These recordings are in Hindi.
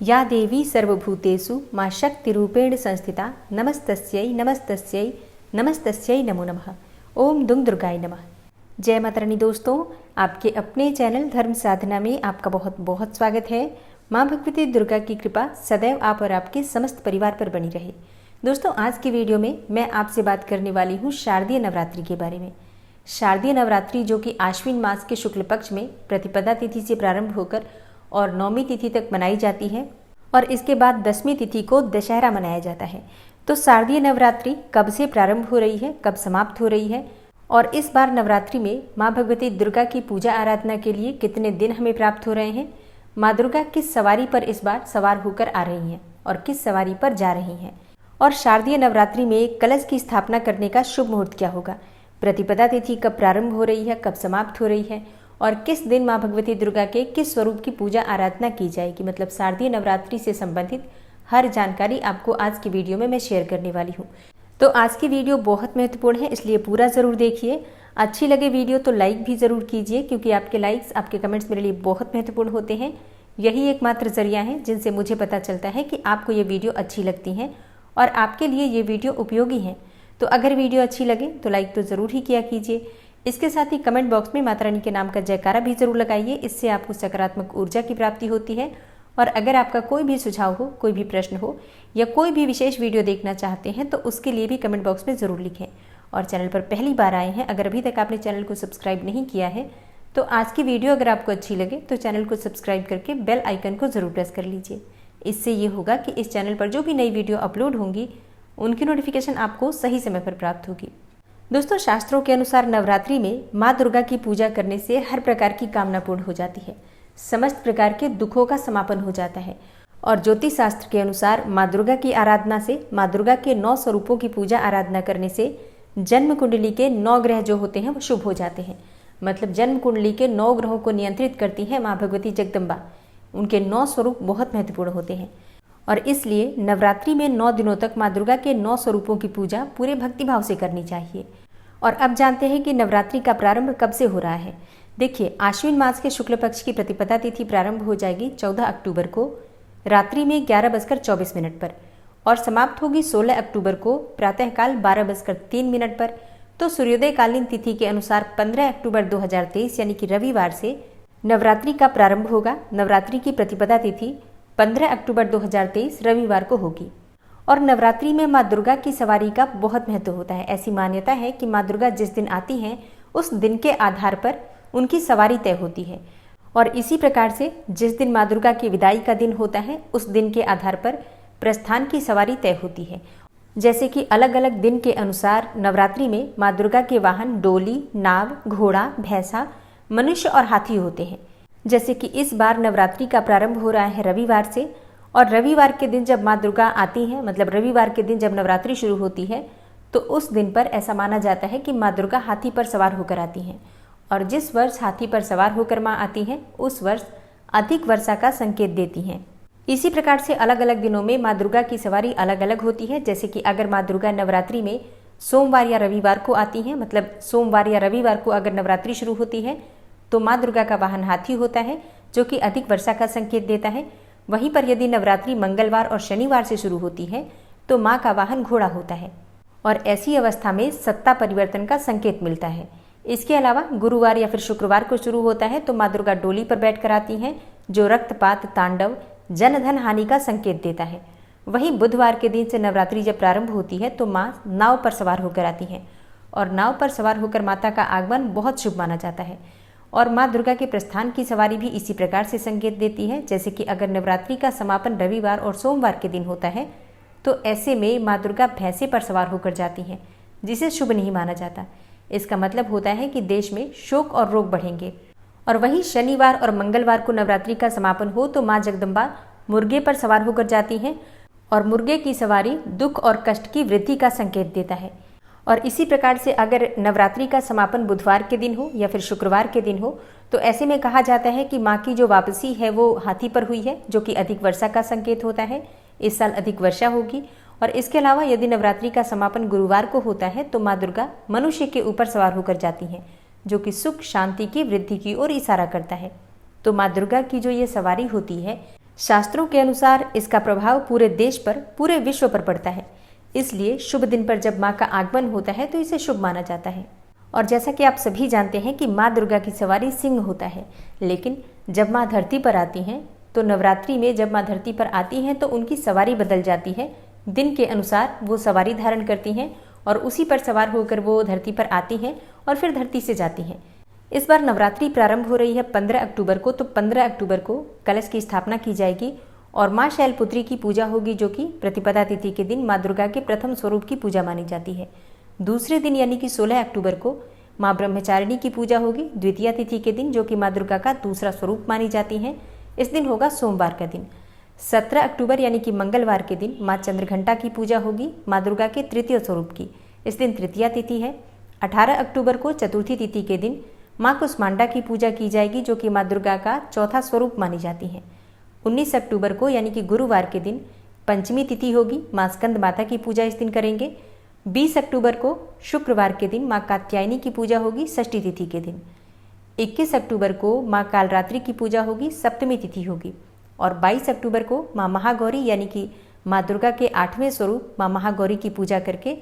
या देवी सर्वभूतेषु मां शक्तिरूपेण संस्थिता नमस्तस्यै नमस्तस्यै नमस्तस्यै नमो नमः। ओम दुम दुर्गाय नमः। जय माता रानी। दोस्तों, आपके अपने चैनल धर्म साधना में आपका बहुत बहुत स्वागत है। माँ भगवती दुर्गा की कृपा सदैव आप और आपके समस्त परिवार पर बनी रहे। दोस्तों, आज की वीडियो में मैं आपसे बात करने वाली हूँ शारदीय नवरात्रि के बारे में। शारदीय नवरात्रि जो कि आश्विन मास के शुक्ल पक्ष में प्रतिपदा तिथि से प्रारंभ होकर और नौमी तिथि तक मनाई जाती है और इसके बाद दसवीं तिथि को दशहरा मनाया जाता है। तो शारदीय नवरात्रि कब से प्रारंभ हो रही है, कब समाप्त हो रही है और इस बार नवरात्रि में माँ भगवती दुर्गा की पूजा आराधना के लिए कितने दिन हमें प्राप्त हो रहे हैं, माँ दुर्गा किस सवारी पर इस बार सवार होकर आ रही हैं और किस सवारी पर जा रही हैं, और शारदीय नवरात्रि में कलश की स्थापना करने का शुभ मुहूर्त क्या होगा, प्रतिपदा तिथि कब प्रारंभ हो रही है, कब समाप्त हो रही है और किस दिन माँ भगवती दुर्गा के किस स्वरूप की पूजा आराधना की जाएगी, मतलब शारदीय नवरात्रि से संबंधित हर जानकारी आपको आज की वीडियो में मैं शेयर करने वाली हूँ। तो आज की वीडियो बहुत महत्वपूर्ण है, इसलिए पूरा ज़रूर देखिए। अच्छी लगे वीडियो तो लाइक भी ज़रूर कीजिए, क्योंकि आपके लाइक्स, आपके कमेंट्स मेरे लिए बहुत महत्वपूर्ण होते हैं। यही एकमात्र जरिया है जिनसे मुझे पता चलता है कि आपको ये वीडियो अच्छी लगती हैं और आपके लिए ये वीडियो उपयोगी है। तो अगर वीडियो अच्छी लगे तो लाइक तो ज़रूर ही किया कीजिए। इसके साथ ही कमेंट बॉक्स में माता रानी के नाम का जयकारा भी जरूर लगाइए, इससे आपको सकारात्मक ऊर्जा की प्राप्ति होती है। और अगर आपका कोई भी सुझाव हो, कोई भी प्रश्न हो या कोई भी विशेष वीडियो देखना चाहते हैं तो उसके लिए भी कमेंट बॉक्स में ज़रूर लिखें। और चैनल पर पहली बार आए हैं, अगर अभी तक आपने चैनल को सब्सक्राइब नहीं किया है तो आज की वीडियो अगर आपको अच्छी लगे तो चैनल को सब्सक्राइब करके बेल आइकन को ज़रूर प्रेस कर लीजिए। इससे ये होगा कि इस चैनल पर जो भी नई वीडियो अपलोड होंगी उनकी नोटिफिकेशन आपको सही समय पर प्राप्त होगी। दोस्तों, शास्त्रों के अनुसार नवरात्रि में माँ दुर्गा की पूजा करने से हर प्रकार की कामना पूर्ण हो जाती है, समस्त प्रकार के दुखों का समापन हो जाता है। और ज्योतिष शास्त्र के अनुसार माँ दुर्गा की आराधना से, माँ दुर्गा के 9 स्वरूपों की पूजा आराधना करने से जन्म कुंडली के 9 ग्रह जो होते हैं वो शुभ हो जाते हैं। मतलब जन्म कुंडली के 9 ग्रहों को नियंत्रित करती है माँ भगवती जगदम्बा। उनके 9 स्वरूप बहुत महत्वपूर्ण होते हैं और इसलिए नवरात्रि में 9 दिनों तक माँ दुर्गा के 9 स्वरूपों की पूजा पूरे भक्तिभाव से करनी चाहिए। और अब जानते हैं कि नवरात्रि का प्रारंभ कब से हो रहा है। देखिए, आश्विन मास के शुक्ल पक्ष की प्रतिपदा तिथि प्रारंभ हो जाएगी 14 अक्टूबर को रात्रि में 11:24 पर और समाप्त होगी 16 अक्टूबर को प्रातःकाल 12:03 पर। तो सूर्योदय कालीन तिथि के अनुसार 15 अक्टूबर 2023 यानी कि रविवार से नवरात्रि का प्रारंभ होगा। नवरात्रि की प्रतिपदा तिथि 15 अक्टूबर 2023 रविवार को होगी। और नवरात्रि में माँ दुर्गा की सवारी का बहुत महत्व होता है। ऐसी मान्यता है कि माँ दुर्गा जिस दिन आती हैं उस दिन के आधार पर उनकी सवारी तय होती है और इसी प्रकार से जिस दिन माँ दुर्गा की विदाई का दिन होता है उस दिन के आधार पर प्रस्थान की सवारी तय होती है। जैसे कि अलग अलग दिन के अनुसार नवरात्रि में माँ दुर्गा के वाहन डोली, नाव, घोड़ा, भैंसा, मनुष्य और हाथी होते हैं। जैसे कि इस बार नवरात्रि का प्रारंभ हो रहा है रविवार से और रविवार के दिन जब माँ दुर्गा आती हैं, मतलब रविवार के दिन जब नवरात्रि शुरू होती है तो उस दिन पर ऐसा माना जाता है कि माँ दुर्गा हाथी पर सवार होकर आती हैं और जिस वर्ष हाथी पर सवार होकर माँ आती हैं उस वर्ष अधिक वर्षा का संकेत देती हैं। इसी प्रकार से अलग अलग दिनों में माँ दुर्गा की सवारी अलग अलग होती है। जैसे कि अगर माँ दुर्गा नवरात्रि में सोमवार या रविवार को आती हैं, मतलब सोमवार या रविवार को अगर नवरात्रि शुरू होती है तो माँ दुर्गा का वाहन हाथी होता है जो कि अधिक वर्षा का संकेत देता है। वहीं पर यदि नवरात्रि मंगलवार और शनिवार से शुरू होती है तो माँ का वाहन घोड़ा होता है और ऐसी अवस्था में सत्ता परिवर्तन का संकेत मिलता है। इसके अलावा गुरुवार या फिर शुक्रवार को शुरू होता है तो माँ दुर्गा डोली पर बैठकर आती हैं जो रक्तपात, तांडव, जन धन हानि का संकेत देता है। वहीं बुधवार के दिन से नवरात्रि जब प्रारंभ होती है तो माँ नाव पर सवार होकर आती हैं और नाव पर सवार होकर माता का आगमन बहुत शुभ माना जाता है। और माँ दुर्गा के प्रस्थान की सवारी भी इसी प्रकार से संकेत देती है। जैसे कि अगर नवरात्रि का समापन रविवार और सोमवार के दिन होता है तो ऐसे में माँ दुर्गा भैंसे पर सवार होकर जाती हैं, जिसे शुभ नहीं माना जाता। इसका मतलब होता है कि देश में शोक और रोग बढ़ेंगे। और वहीं शनिवार और मंगलवार को नवरात्रि का समापन हो तो माँ जगदम्बा मुर्गे पर सवार होकर जाती हैं और मुर्गे की सवारी दुख और कष्ट की वृद्धि का संकेत देता है। और इसी प्रकार से अगर नवरात्रि का समापन बुधवार के दिन हो या फिर शुक्रवार के दिन हो तो ऐसे में कहा जाता है कि माँ की जो वापसी है वो हाथी पर हुई है, जो कि अधिक वर्षा का संकेत होता है। इस साल अधिक वर्षा होगी। और इसके अलावा यदि नवरात्रि का समापन गुरुवार को होता है तो माँ दुर्गा मनुष्य के ऊपर सवार होकर जाती हैं, जो कि सुख शांति की वृद्धि की ओर इशारा करता है। तो माँ दुर्गा की जो ये सवारी होती है शास्त्रों के अनुसार इसका प्रभाव पूरे देश पर, पूरे विश्व पर पड़ता है। इसलिए शुभ दिन पर जब माँ का आगमन होता है तो इसे शुभ माना जाता है। और जैसा कि आप सभी जानते हैं कि माँ दुर्गा की सवारी सिंह होता है, लेकिन जब माँ धरती पर आती हैं तो नवरात्रि में जब माँ धरती पर आती हैं तो उनकी सवारी बदल जाती है। दिन के अनुसार वो सवारी धारण करती हैं और उसी पर सवार होकर वो धरती पर आती हैं और फिर धरती से जाती हैं। इस बार नवरात्रि प्रारंभ हो रही है 15 अक्टूबर को, तो 15 अक्टूबर को कलश की स्थापना की जाएगी और माँ शैलपुत्री की पूजा होगी, जो कि प्रतिपदा तिथि के दिन माँ दुर्गा के प्रथम स्वरूप की पूजा मानी जाती है। दूसरे दिन यानी कि 16 अक्टूबर को माँ ब्रह्मचारिणी की पूजा होगी, द्वितीया तिथि के दिन, जो कि माँ दुर्गा का दूसरा स्वरूप मानी जाती हैं। इस दिन होगा सोमवार का दिन। 17 अक्टूबर यानी कि मंगलवार के दिन माँ चंद्रघंटा की पूजा होगी, माँ दुर्गा के तृतीय स्वरूप की। इस दिन तृतीया तिथि है। 18 अक्टूबर को चतुर्थी तिथि के दिन माँ कुष्मांडा की पूजा की जाएगी, जो कि माँ दुर्गा का चौथा स्वरूप मानी जाती हैं। 19 अक्टूबर को यानी कि गुरुवार के दिन पंचमी तिथि होगी, माँ स्कंद माता की पूजा इस दिन करेंगे। 20 अक्टूबर को शुक्रवार के दिन माँ कात्यायनी की पूजा होगी, षष्ठी तिथि के दिन। 21 अक्टूबर को माँ कालरात्रि की पूजा होगी, सप्तमी तिथि होगी। और 22 अक्टूबर को माँ महागौरी यानी कि माँ दुर्गा के 8वें स्वरूप माँ महागौरी की पूजा करके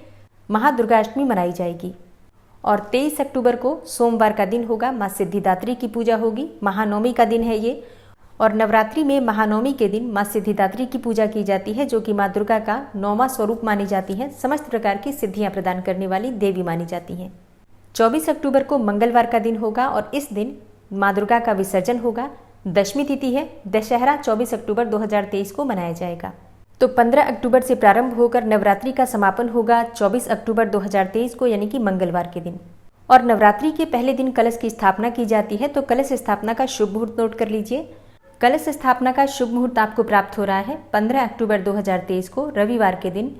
महादुर्गाष्टमी मनाई जाएगी। और 23 अक्टूबर को सोमवार का दिन होगा, माँ सिद्धिदात्री की पूजा होगी, महानवमी का दिन है ये। और नवरात्रि में महानवमी के दिन माँ सिद्धिदात्री की पूजा की जाती है, जो कि माँ दुर्गा का 9वां स्वरूप मानी जाती है, समस्त प्रकार की सिद्धियाँ प्रदान करने वाली देवी मानी जाती हैं। 24 अक्टूबर को मंगलवार का दिन होगा और इस दिन माँ दुर्गा का विसर्जन होगा। दशमी तिथि है, दशहरा 24 अक्टूबर 2023 को मनाया जाएगा। तो 15 अक्टूबर से प्रारंभ होकर नवरात्रि का समापन होगा 24 अक्टूबर 2023 को, यानी कि मंगलवार के दिन। और नवरात्रि के पहले दिन कलश की स्थापना की जाती है। तो कलश स्थापना का शुभ मुहूर्त नोट कर लीजिए। कलश स्थापना का शुभ मुहूर्त आपको प्राप्त हो रहा है 15 अक्टूबर 2023 को रविवार के दिन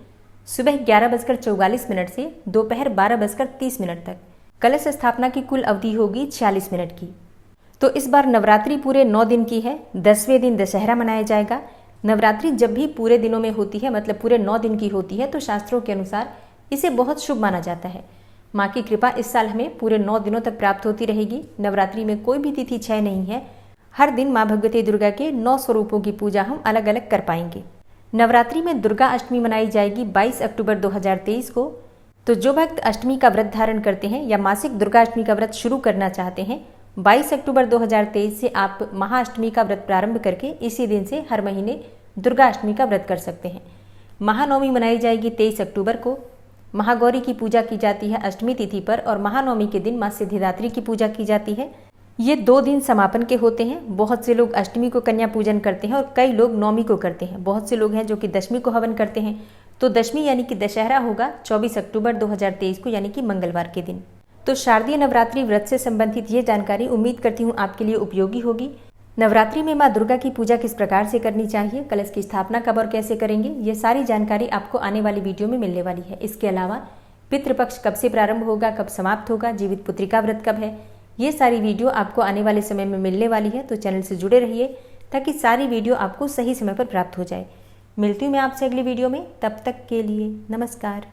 सुबह 11:44 से दोपहर 12:30 तक। कलश स्थापना की कुल अवधि होगी 46 मिनट की। तो इस बार नवरात्रि पूरे 9 दिन की है। 10वें दिन दशहरा मनाया जाएगा। नवरात्रि जब भी पूरे दिनों में होती है, मतलब पूरे 9 दिन की होती है, तो शास्त्रों के अनुसार इसे बहुत शुभ माना जाता है। माँ की कृपा इस साल हमें पूरे 9 दिनों तक प्राप्त होती रहेगी। नवरात्रि में कोई भी तिथि क्षय नहीं है। हर दिन माँ भगवती दुर्गा के 9 स्वरूपों की पूजा हम अलग अलग कर पाएंगे। नवरात्रि में दुर्गा अष्टमी मनाई जाएगी 22 अक्टूबर 2023 को। तो जो भक्त अष्टमी का व्रत धारण करते हैं या मासिक दुर्गा अष्टमी का व्रत शुरू करना चाहते हैं, 22 अक्टूबर 2023 से आप महाअष्टमी का व्रत प्रारंभ करके इसी दिन से हर महीने दुर्गा अष्टमी का व्रत कर सकते हैं। महानवमी मनाई जाएगी 23 अक्टूबर को। महागौरी की पूजा की जाती है अष्टमी तिथि पर और महानवमी के दिन माँ सिद्धिदात्री की पूजा की जाती है। ये 2 दिन समापन के होते हैं। बहुत से लोग अष्टमी को कन्या पूजन करते हैं और कई लोग नवमी को करते हैं। बहुत से लोग हैं जो कि दशमी को हवन करते हैं। तो दशमी यानी कि दशहरा होगा 24 अक्टूबर 2023 को, यानी कि मंगलवार के दिन। तो शारदीय नवरात्रि व्रत से संबंधित ये जानकारी उम्मीद करती हूँ आपके लिए उपयोगी होगी। नवरात्रि में माँ दुर्गा की पूजा किस प्रकार से करनी चाहिए, कलश की स्थापना कब और कैसे करेंगे, ये सारी जानकारी आपको आने वाली वीडियो में मिलने वाली है। इसके अलावा पितृपक्ष कब से प्रारंभ होगा, कब समाप्त होगा, जीवित पुत्रिका व्रत कब है, ये सारी वीडियो आपको आने वाले समय में मिलने वाली है। तो चैनल से जुड़े रहिए ताकि सारी वीडियो आपको सही समय पर प्राप्त हो जाए। मिलती हूँ मैं आपसे अगली वीडियो में। तब तक के लिए नमस्कार।